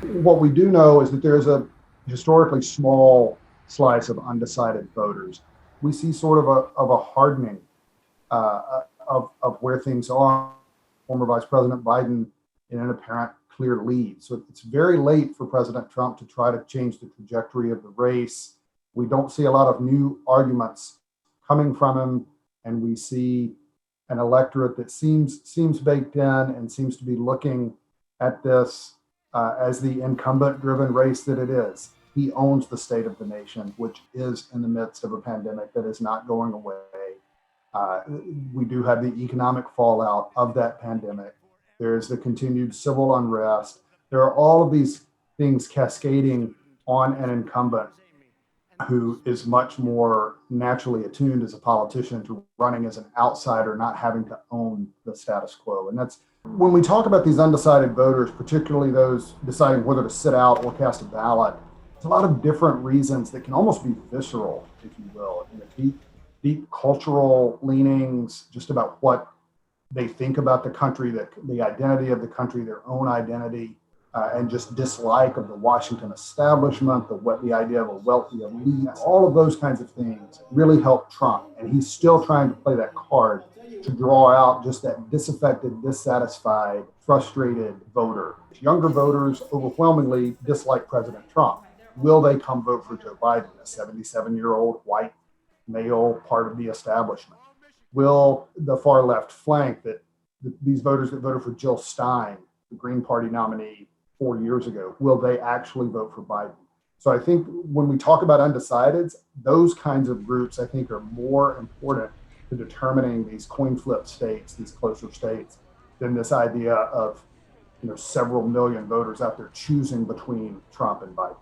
What we do know is that there's a historically small slice of undecided voters. We see sort of a hardening of where things are. Former Vice President Biden in an apparent clear lead. So it's very late for President Trump to try to change the trajectory of the race. We don't see a lot of new arguments coming from him, and we see an electorate that seems baked in and seems to be looking at this as the incumbent-driven race that it is. He owns the state of the nation, which is in the midst of a pandemic that is not going away. Uh, we do have the economic fallout of that pandemic. There's the continued civil unrest. There are all of these things cascading on an incumbent who is much more naturally attuned as a politician to running as an outsider, not having to own the status quo. And that's when we talk about these undecided voters, particularly those deciding whether to sit out or cast a ballot. There's a lot of different reasons that can almost be visceral, if you will, deep cultural leanings, just about what they think about the country, the identity of the country, their own identity, and just dislike of the Washington establishment, the idea of a wealthy elite, all of those kinds of things really help Trump. And he's still trying to play that card to draw out just that disaffected, dissatisfied, frustrated voter. Younger voters overwhelmingly dislike President Trump. Will they come vote for Joe Biden, a 77-year-old white male part of the establishment? Will the far left flank these voters that voted for Jill Stein, the Green Party nominee 4 years ago, will they actually vote for Biden? So I think when we talk about undecideds, those kinds of groups, I think, are more important to determining these coin flip states, these closer states, than this idea of several million voters out there choosing between Trump and Biden.